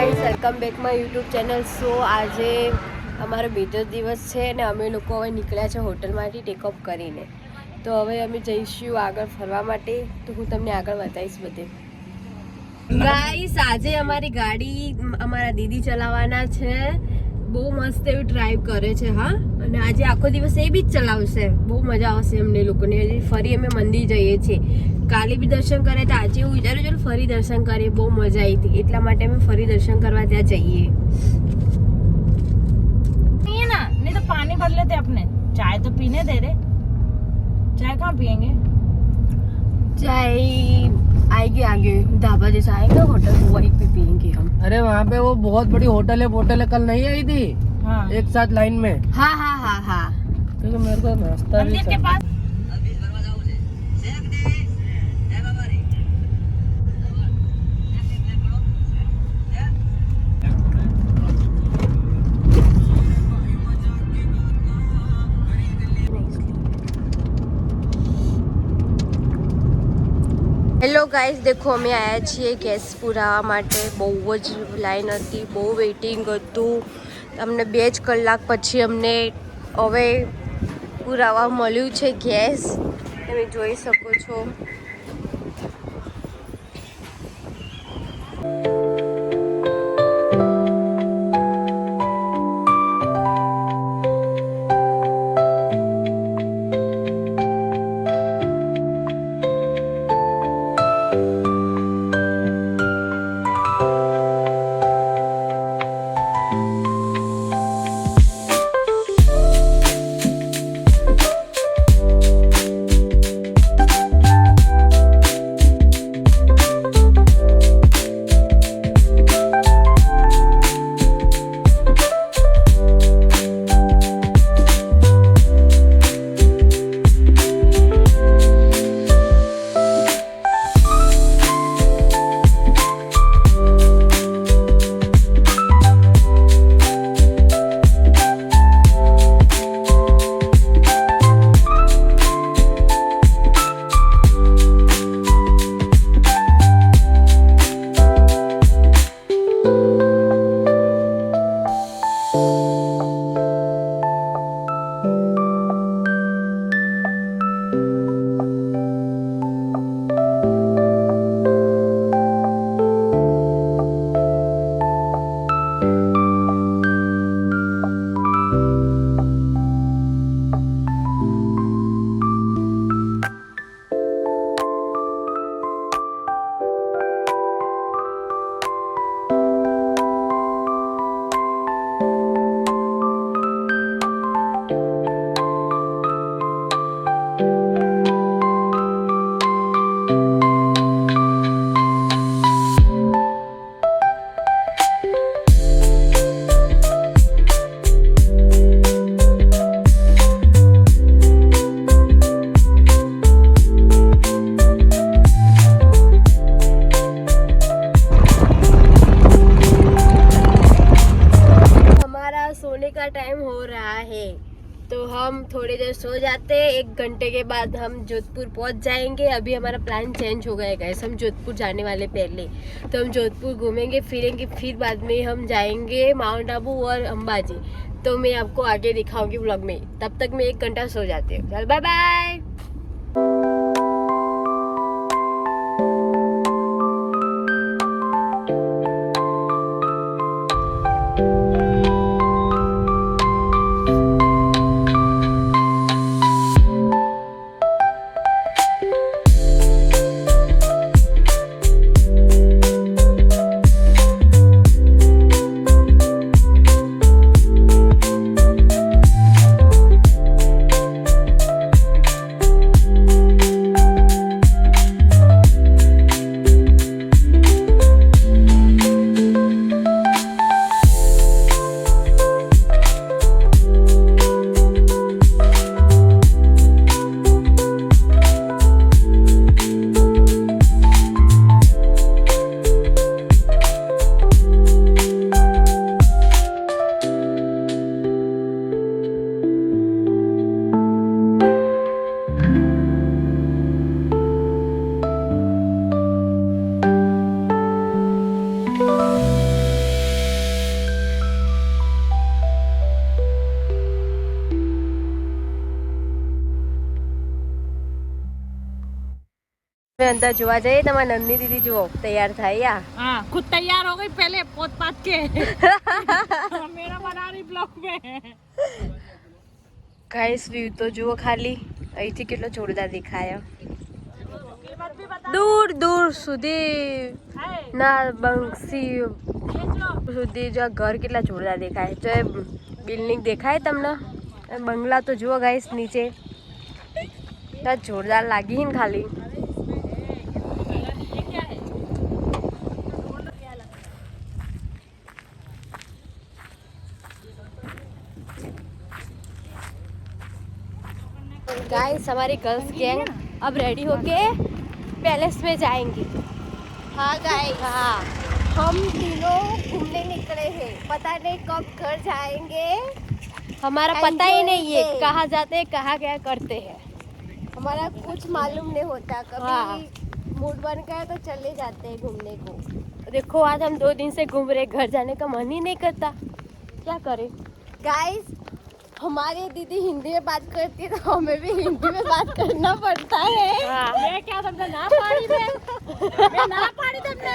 Guys welcome back my YouTube channel. So આજે અમારો બીજો દિવસ છે અને અમે લોકો હવે નીકળ્યા છે હોટલમાંથી ટેકઅપ કરીને. તો હવે અમે જઈશું આગળ ફરવા માટે, તો હું તમને આગળ બતાવીશ બધે. ગાઈસ આજે અમારી ગાડી અમારા દીદી ચલાવવાના છે. બહુ મસ્ત એવું ડ્રાઈવ કરે છે. હા, અને આજે આખો દિવસ એ બી જ ચલાવશે. બહુ મજા આવશે અમને લોકોને. હજી ફરી અમે મંદિર જઈએ છીએ. કાલે બી દર્શન કરે તો આજે હું વિચારું ચાલો ફરી દર્શન કરીએ. બહુ મજા આવી હતી, એટલા માટે અમે ફરી દર્શન કરવા ત્યાં જઈએ. नहीं ना, नहीं तो पानी भर लेते अपने. चाय तो पीने दे रहे. चाय कहाँ पियेंगे? चाय आएगी आगे, ढाबा जैसा आएगा होटल, वहीं पे पियेंगे हम. अरे वहाँ पे वो बहुत बड़ी होटल है, कल नहीं आई थी हाँ. एक साथ लाइन में. हाँ हाँ हाँ हाँ. क्योंकि मेरे को रास्ता मंदिर के पास. હેલો ગાઈસ, દેખો અમે આવ્યા છીએ ગેસ પુરાવા માટે. બહુ જ લાઈન હતી, બહુ વેઇટિંગ હતું. અમને 2 જ કલાક પછી અમને હવે પુરાવા મળ્યું છે ગેસ. તમે જોઈ શકો છો. का टाइम हो रहा है, तो हम थोड़ी देर सो जाते हैं. 1 घंटे के बाद हम जोधपुर पहुंच जाएंगे. अभी हमारा प्लान चेंज हो गया है. हम जोधपुर जाने वाले पहले, तो हम जोधपुर घूमेंगे फिरेंगे, फिर बाद में हम जाएंगे माउंट आबू और अंबाजी. तो मैं आपको आगे दिखाऊंगी व्लॉग में. तब तक मैं 1 घंटा सो जाती हूँ. चल बाय बाय. अंदर જોવા જઈએ તમારી નન્ની દીદી જુઓ તૈયાર થાય યા हाँ खुद तैयार हो गई पहले पोत पात के मेरा बना रही ब्लॉग में ગાઈસ વ્યૂ તો જુઓ ખાલી અહીંથી કેટલો જોરદાર દેખાય દૂર દૂર સુધી ના બંસી સુધી જો ઘર કેટલા જોરદાર દેખાય જો એ બિલ્ડિંગ દેખાય તમને બંગલા તો જુઓ ગાઈસ નીચે જોરદાર લાગી ને ખાલી गाइस हमारी गर्ल्स गैंग अब रेडी होके पैलेस में जाएंगे हाँ गाइस हाँ हम तीनों घूमने निकले हैं पता नहीं कब घर जाएंगे हमारा पता ही नहीं है कहाँ जाते हैं कहाँ क्या करते हैं हमारा कुछ मालूम नहीं होता कभी मूड बन गया तो चले जाते हैं घूमने को देखो आज हम 2 दिन से घूम रहे घर जाने का मन ही नहीं करता क्या करें गाइस हमारी दीदी हिंदी में बात करती है तो हमें भी हिंदी में बात करना पड़ता है मैं क्या तुमने ना पाड़ी दे मैं ना पाड़ी तुमने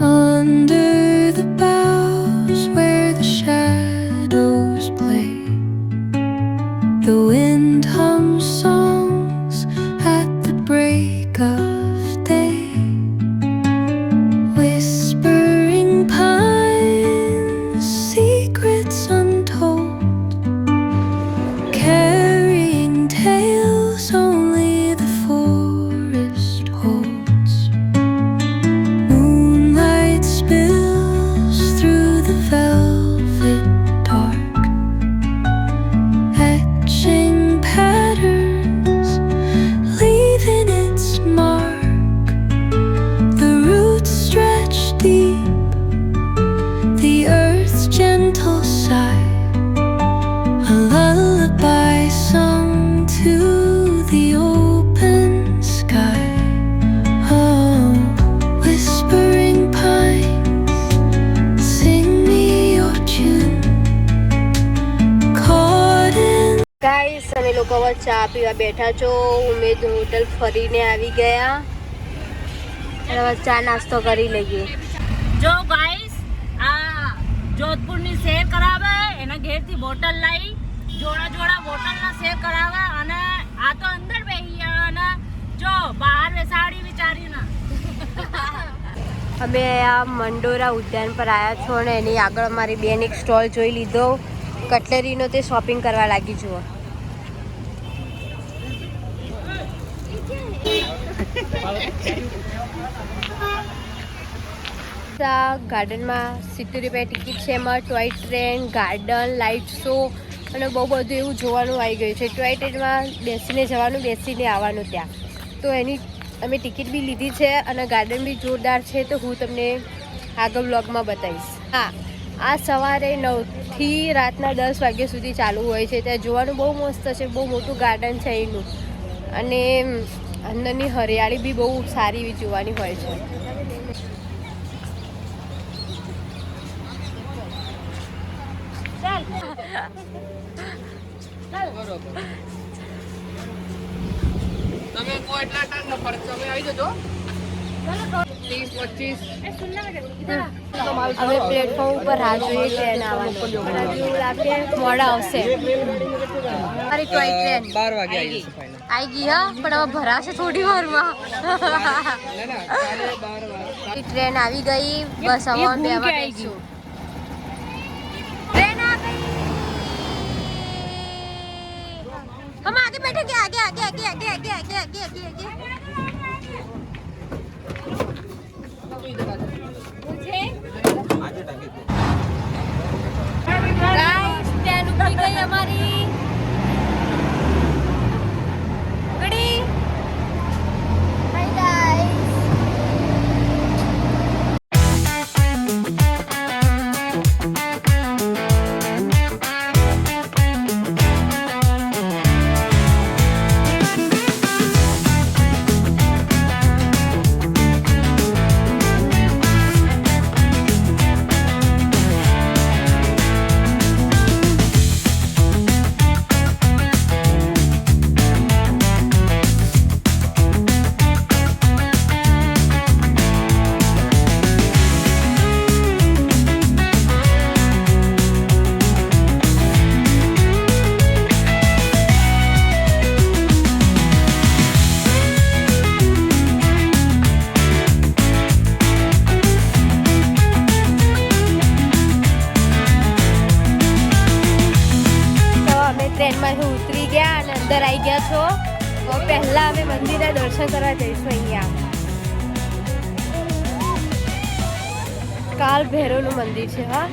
under the boughs where the shadows play. The wind hums songs at the break of day. Whispering pines, secrets untold, carrying tales only the forest holds. Moonlight spills through the velvet dark, etching patterns, leaving its mark. The roots stretch deep, the earth's gentle sigh, a lullaby sung to the open sky. Oh, whispering pines, sing me your tune, caught in guys અમે લોકો હવે ચા પીવા બેઠા છો. ઉમેદ hotel ફરીને આવી ગયા અને હવે ચા નાસ્તો કરી લઈએ. જો ગાઈસ આ જોધપુરની સેવ કરાવે એના ઘેરથી બોટલ લઈ જોડા બોટલના સેવ કરાવે અને આ તો અંદર બેહી ગયા અને જો બહાર બેસાડી વિચારીને. અમે આ મંડોરા ઉદ્યાન પર આવ્યા છો અને એની આગળ મારી બેન એક સ્ટોલ જોઈ લીધો કટલેરીનો, તે શોપિંગ કરવા લાગી જુઓ. ગાર્ડનમાં 70 રૂપિયા ટિકિટ છે. એમાં toy train, garden, light show અને બહુ બધું એવું જોવાનું આવી ગયું છે. ટોય ટ્રેનમાં બેસીને જવાનું, બેસીને આવવાનું ત્યાં. તો એની અમે ટિકિટ બી લીધી છે અને ગાર્ડન બી જોરદાર છે, તો હું તમને આગળ બ્લોગમાં બતાવીશ. હા, આ સવારે 9 થી રાતના 10 વાગ્યા સુધી ચાલુ હોય છે. ત્યાં જોવાનું બહુ મસ્ત છે, બહુ મોટું ગાર્ડન છે એનું અને અંદરની હરિયાળી બી બહુ સારી એવી જોવાની હોય છે. તમે કો એટલા ટાઈમ ન પડે, તમે આવી જજો 30-25. હવે પ્લેટફોર્મ ઉપર રાહ જોઈએ ટ્રેન આવવાની, પણ હજુ એવું લાગે મોડા આવશે. મારી ટોય ટ્રેન 12 વાગે આવી જશે ફાઇનલ. આવી ગઈ હા, પણ હવે ભરાશે થોડી વારમાં. ના ના, 12 વાગે ટ્રેન આવી ગઈ, બસ હવે અમે બેવા બેસું. ट्रेन आ गई, हम आगे बैठेंगे, आगे आगे आगे आगे आगे आगे आगे आगे आगे. गाइस ट्रेन उतरी गई हमारी. गड़ी हाय गाइस. ટ્રેનમાંથી ઉતરી ગયા અને અંદર આવી ગયા છો. તો પહેલા અમે મંદિરના દર્શન કરવા જઈશું. અહીંયા કાલ ભૈરવનું મંદિર છે. હા,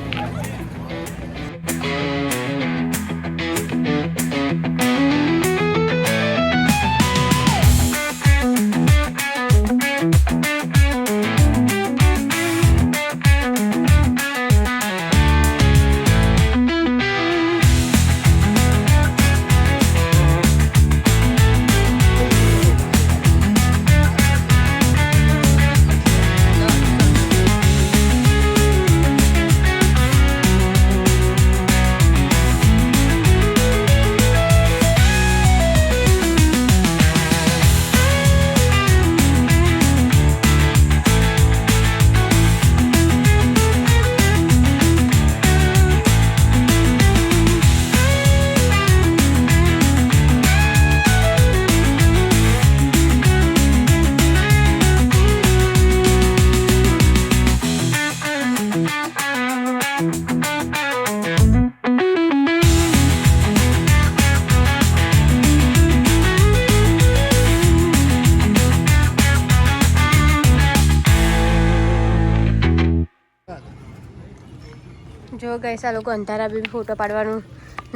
જો ગાઈસ આ લોકો અંધારા બી ફોટો પાડવાનું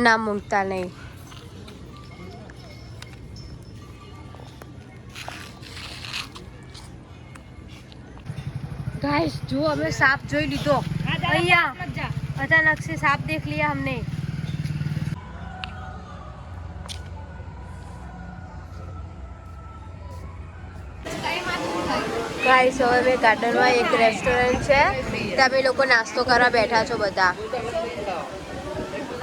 નામ મૂકતા નહીં. गाइस जो हमें सांप જોઈ લીધો અહીંયા अचानक से सांप देख लिया हमने. ગાઈસ હવે મેં ગાર્ડનમાં એક રેસ્ટોરન્ટ છે ત્યાં અમે લોકો નાસ્તો કરવા બેઠા છો બધા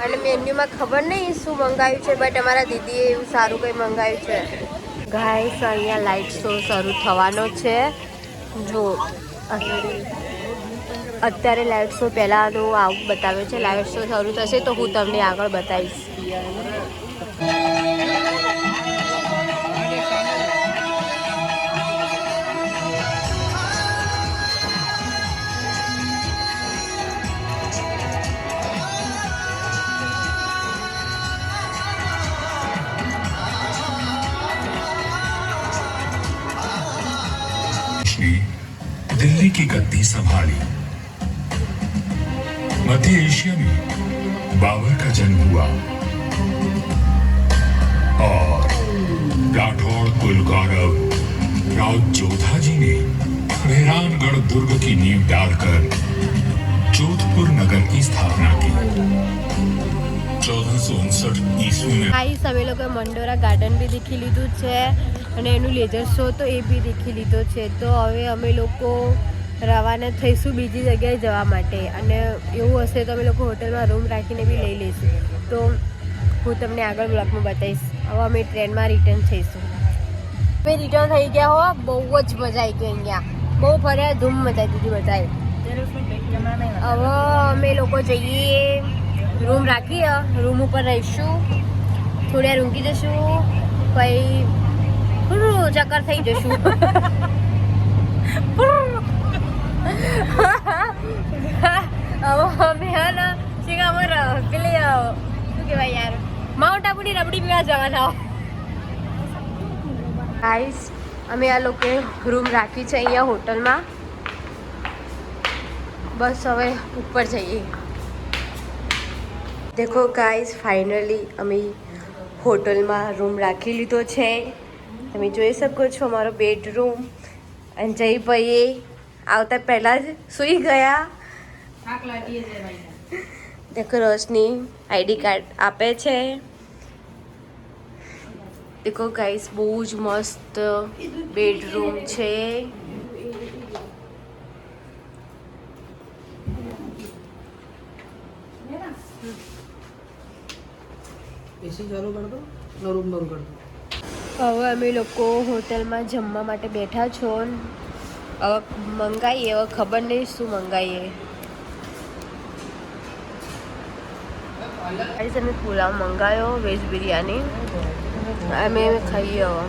અને મેન્યુમાં ખબર નહીં શું મંગાવ્યું છે બટ અમારા દીદીએ એવું સારું કંઈ મંગાવ્યું છે. ગાઈસ અહીંયા લાઇટ શો શરૂ થવાનો છે. જો અત્યારે લાઇટ શો પહેલાંનું આવું બતાવે છે. લાઇટ શો શરૂ થશે તો હું તમને આગળ બતાવીશ. दिल्ली की गद्दी संभाली. मध्य एशिया में बाबर का जन्म हुआ और राठौड़ कुल गौरव राव जोधाजी ने मेहरानगढ़ दुर्ग की नींव डालकर जोधपुर नगर की स्थापना की. 1459 ईस्वी में ગાઈસ અમે લોકો મંડોરા ગાર્ડન બી દેખી લીધું છે અને એનું લેઝર શો તો એ બી દેખી લીધો છે. તો હવે અમે લોકો રવાના થઈશું બીજી જગ્યાએ જવા માટે અને એવું હશે તો અમે લોકો હોટલમાં રૂમ રાખીને બી લઈ લઈશું. તો હું તમને આગળ બ્લોગમાં બતાવીશ. હવે અમે ટ્રેનમાં રિટર્ન થઈશું. અમે રિટર્ન થઈ ગયા હો. બહુ જ મજા આવી ગઈ અહીંયા. બહુ ફર્યા, ધૂમ મચાવી દીધી બધાએ. હવે અમે લોકો જઈએ રૂમ રાખીએ. રૂમ ઉપર રહીશું, થોડી વાર ઊંઘી જશું, પછી ચક્કર થઈ જશું. હવે અમે હે ને પેલી શું કહેવાય યાર માઉન્ટ આબુની રબડી પીવા જવાના. ગાઈસ અમે આ લોકોએ રૂમ રાખી છે અહીંયા હોટલમાં. બસ હવે ઉપર જઈએ. દેખો ગાઈસ ફાઇનલી અમે હોટલમાં રૂમ રાખી લીધો છે. તમે જોઈ શકો છો અમારો બેડરૂમ. અને જયભાઈએ આવતા પહેલાં જ સૂઈ ગયા. દેખો રોશની આઈડી કાર્ડ આપે છે. દેખો ગાઈસ બહુ જ મસ્ત બેડરૂમ છે. એસી ચાલુ કર દો, નરું નરું કર દો. હવે અમે લોકો હોટલમાં જમવા માટે બેઠા છો. હવે મંગાવીએ. હવે ખબર નહીં શું મંગાવીએ. અમે પુલાવ મંગાવ્યો, વેજ બિરયાની. અમે ખાઈએ હવે.